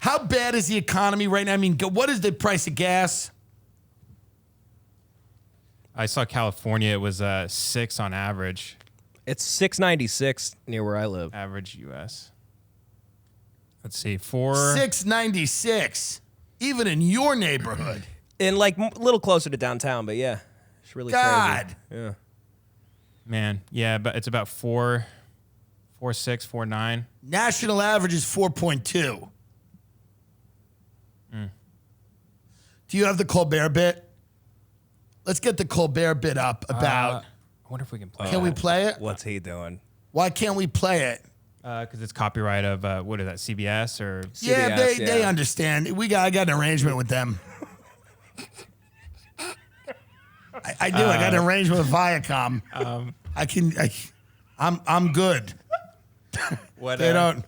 How bad is the economy right now? I mean, what is the price of gas? I saw California. It was 6 on average. It's $6.96 near where I live. Average U.S. Let's see, $6.96, even in your neighborhood. And like a little closer to downtown, but yeah, it's really God. crazy. Yeah. Man, yeah, but it's about 4.6, 4.9. National average is 4.2. Do you have the Colbert bit? Let's get the Colbert bit up about. I wonder if we can play. Can we play it? What's he doing? Why can't we play it? Because it's copyright of what is that? CBS or Yeah, CBS, they understand. I got an arrangement with them. I do. I got an arrangement with Viacom. I'm good. what? They don't.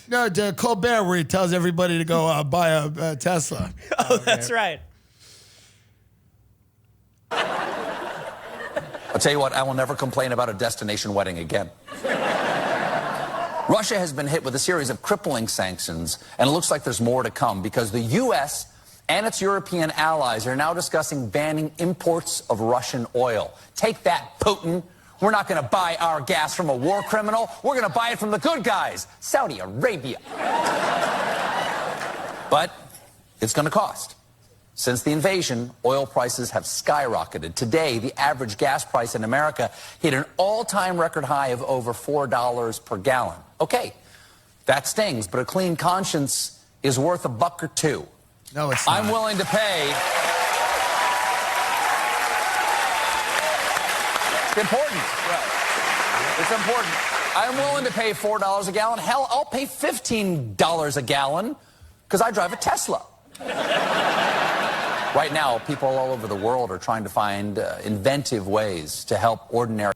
No, to Colbert, where he tells everybody to go buy a Tesla. Oh, that's right. I'll tell you what, I will never complain about a destination wedding again. Russia has been hit with a series of crippling sanctions, and it looks like there's more to come because the U.S. and its European allies are now discussing banning imports of Russian oil. Take that, Putin. We're not going to buy our gas from a war criminal. We're going to buy it from the good guys, Saudi Arabia. But it's going to cost. Since the invasion, oil prices have skyrocketed. Today, the average gas price in America hit an all-time record high of over $4 per gallon. Okay, that stings, but a clean conscience is worth $1 or $2. No, it's not. I'm willing to pay. It's important. It's important. I'm willing to pay $4 a gallon. Hell, I'll pay $15 a gallon because I drive a Tesla. Right now, people all over the world are trying to find inventive ways to help ordinary.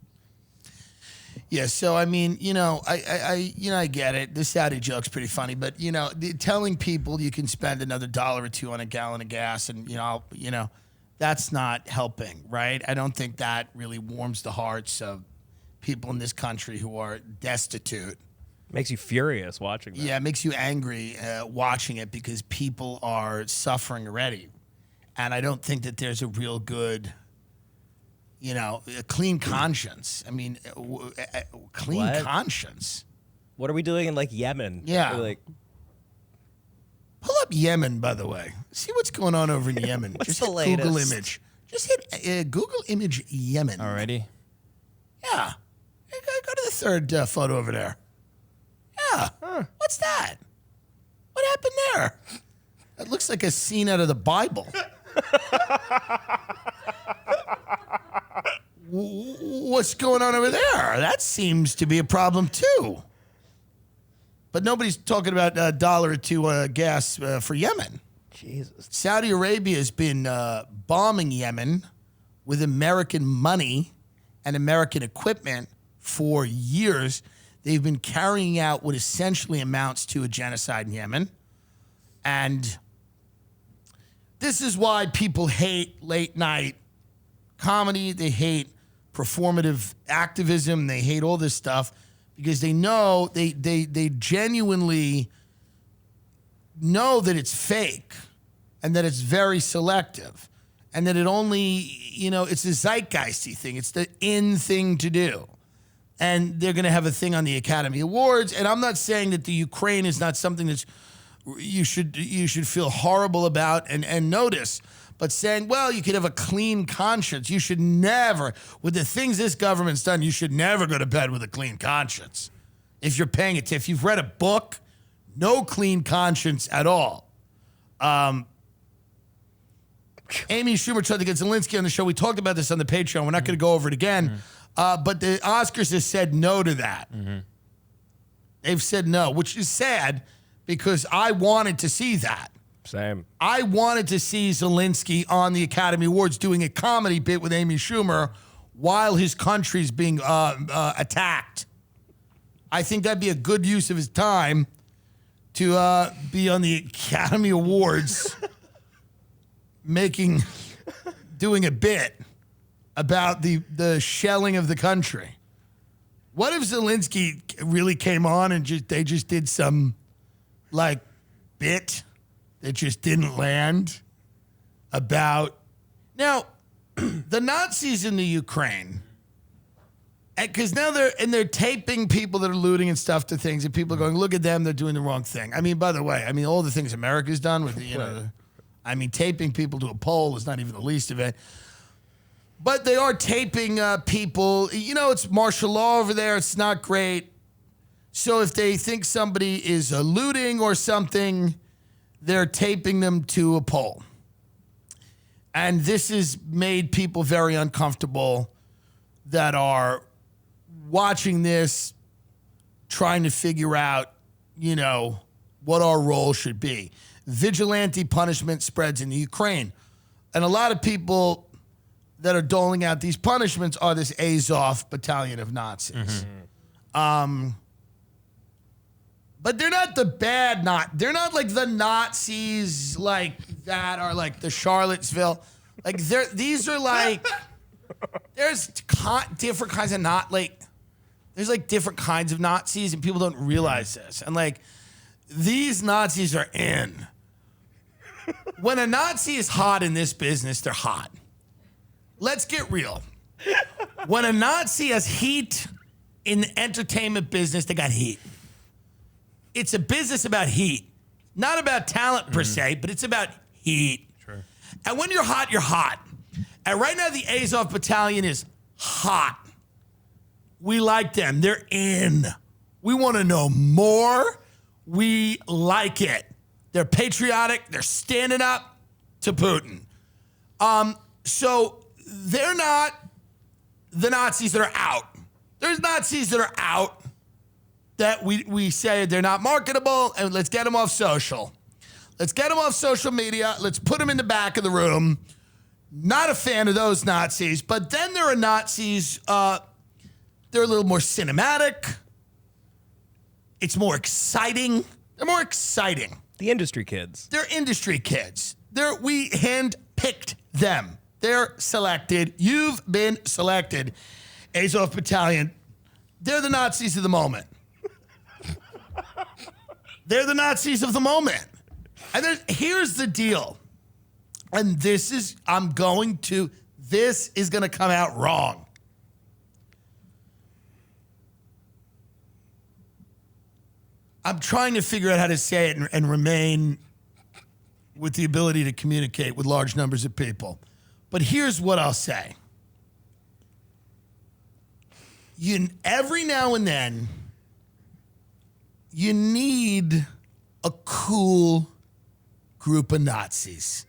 Yeah, so I mean, I get it. The Saudi joke's pretty funny, but telling people you can spend another $1 or $2 on a gallon of gas, and that's not helping, right? I don't think that really warms the hearts of people in this country who are destitute. Makes you furious watching that. Yeah, it makes you angry watching it because people are suffering already, and I don't think that there's a real good. A clean conscience. I mean, clean conscience. What are we doing in like Yemen? Yeah. Pull up Yemen, by the way. See what's going on over in Yemen. What's Just the hit latest? Google image. Just hit Google image Yemen. Already? Yeah. Hey, go to the third photo over there. Yeah. What's that? What happened there? That looks like a scene out of the Bible. What's going on over there? That seems to be a problem too. But nobody's talking about $1 or $2 gas for Yemen. Jesus. Saudi Arabia has been bombing Yemen with American money and American equipment for years. They've been carrying out what essentially amounts to a genocide in Yemen. And this is why people hate late night comedy. They hate performative activism. They hate all this stuff because they know, they genuinely know that it's fake and that it's very selective and that it only, it's a zeitgeisty thing. It's the in thing to do. And they're going to have a thing on the Academy Awards. And I'm not saying that the Ukraine is not something that's you should feel horrible about and notice. But saying, well, you could have a clean conscience. You should never, with the things this government's done, you should never go to bed with a clean conscience. If you're paying it, if you've read a book, no clean conscience at all. Amy Schumer tried to get Zelensky on the show. We talked about this on the Patreon. We're not going to go over it again. But the Oscars has said no to that. They've said no, which is sad because I wanted to see that. Same. I wanted to see Zelensky on the Academy Awards doing a comedy bit with Amy Schumer while his country's being attacked. I think that'd be a good use of his time to be on the Academy Awards doing a bit about the shelling of the country. What if Zelensky really came on and they just did some, like, bit that just didn't land about now the Nazis in the Ukraine. Because now they're taping people that are looting and stuff to things, and people are going, look at them, they're doing the wrong thing. I mean, by the way, all the things America's done with, taping people to a pole is not even the least of it. But they are taping people. It's martial law over there. It's not great. So if they think somebody is looting or something, they're taping them to a pole. And this has made people very uncomfortable that are watching this, trying to figure out, what our role should be. Vigilante punishment spreads in the Ukraine. And a lot of people that are doling out these punishments are this Azov battalion of Nazis. Mm-hmm. But they're not the bad they're not like the Nazis like that are like the Charlottesville. Like these are like there's different kinds of there's like different kinds of Nazis and people don't realize this. And like these Nazis are in. When a Nazi is hot in this business, they're hot. Let's get real. When a Nazi has heat in the entertainment business, they got heat. It's a business about heat, not about talent per se, but it's about heat. Sure. And when you're hot, you're hot. And right now, the Azov Battalion is hot. We like them. They're in. We want to know more. We like it. They're patriotic. They're standing up to Putin. So they're not the Nazis that are out. There's Nazis that are out that we say they're not marketable, and let's get them off social. Let's get them off social media. Let's put them in the back of the room. Not a fan of those Nazis. But then there are Nazis, they're a little more cinematic. It's more exciting. They're more exciting. The industry kids. They're industry kids. We hand-picked them. They're selected. You've been selected. Azov Battalion. They're the Nazis of the moment. They're the Nazis of the moment. And here's the deal. And this is going to come out wrong. I'm trying to figure out how to say it and remain with the ability to communicate with large numbers of people. But here's what I'll say. Every now and then, you need a cool group of Nazis.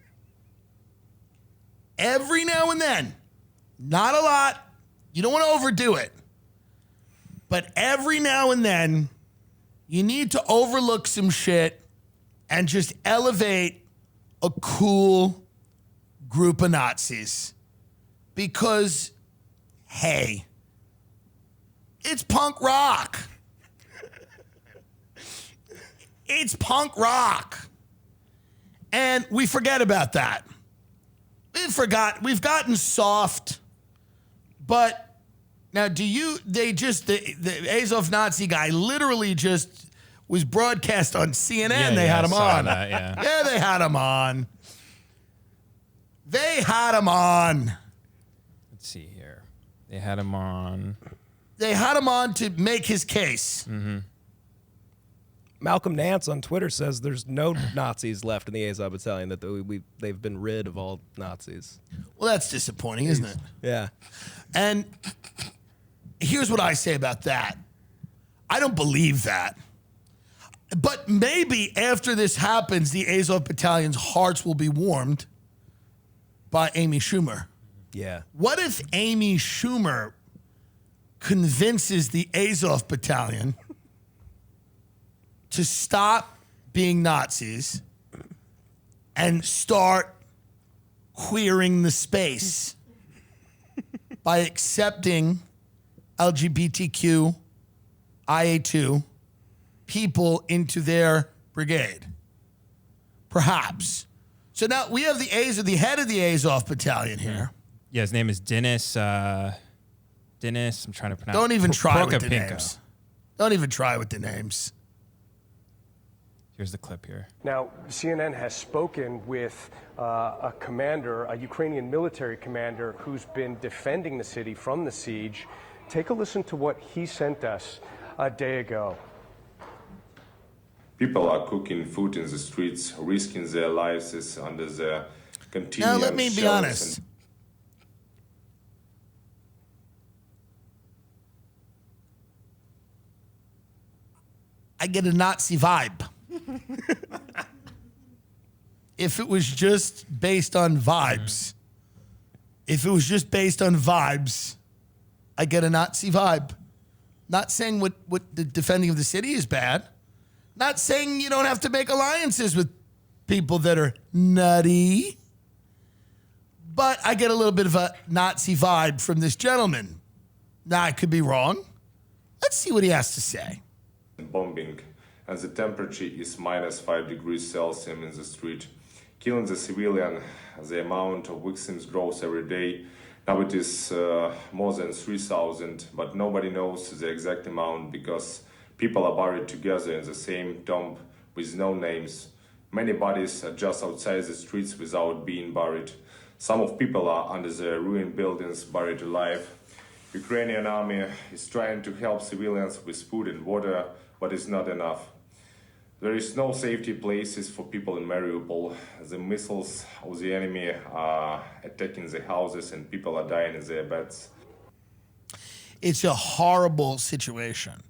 Every now and then. Not a lot. You don't want to overdo it. But every now and then, you need to overlook some shit and just elevate a cool group of Nazis. Because, hey, it's punk rock. It's punk rock. And we forget about that. We've gotten soft. But now the Azov Nazi guy literally just was broadcast on CNN. They had him on. That, yeah. Yeah, they had him on. They had him on. Let's see here. They had him on. They had him on to make his case. Mm-hmm. Malcolm Nance on Twitter says there's no Nazis left in the Azov Battalion, that they've been rid of all Nazis. Well, that's disappointing, isn't it? Yeah. And here's what I say about that. I don't believe that. But maybe after this happens, the Azov Battalion's hearts will be warmed by Amy Schumer. Yeah. What if Amy Schumer convinces the Azov Battalion to stop being Nazis and start queering the space by accepting LGBTQ IA2 people into their brigade? Perhaps. So now we have the head of the Azov Battalion here. Yeah, his name is Dennis. Dennis, I'm trying to pronounce. Don't even try with the Prokopенko. names. Don't even try with the names. Here's the clip here. Now, CNN has spoken with a commander, a Ukrainian military commander, who's been defending the city from the siege. Take a listen to what he sent us a day ago. People are cooking food in the streets, risking their lives under the continuous Now, let me be honest. I get a Nazi vibe. If it was just based on vibes, I get a Nazi vibe. Not saying what the defending of the city is bad. Not saying you don't have to make alliances with people that are nutty. But I get a little bit of a Nazi vibe from this gentleman. Now, I could be wrong. Let's see what he has to say. Bombing, and the temperature is -5 degrees Celsius in the street, killing the civilian. The amount of victims grows every day. Now it is more than 3,000, but nobody knows the exact amount because people are buried together in the same tomb with no names. Many bodies are just outside the streets without being buried. Some of people are under the ruined buildings buried alive. Ukrainian army is trying to help civilians with food and water, but it's not enough. There is no safety places for people in Mariupol. The missiles of the enemy are attacking the houses and people are dying in their beds. It's a horrible situation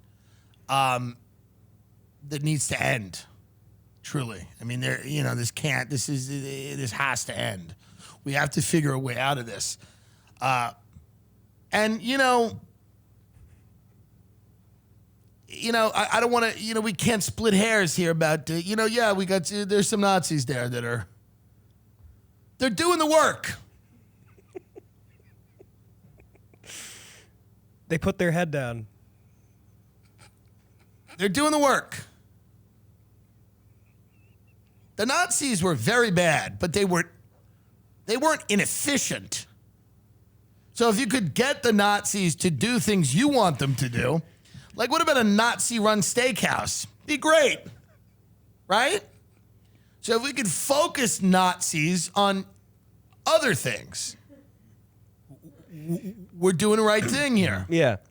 that needs to end. Truly. I mean, this has to end. We have to figure a way out of this. And, I don't want to, we can't split hairs here about, there's some Nazis there they're doing the work. They put their head down. They're doing the work. The Nazis were very bad, but they weren't inefficient. So if you could get the Nazis to do things you want them to do, like what about a Nazi-run steakhouse? Be great, right? So if we could focus Nazis on other things, we're doing the right thing here. Yeah.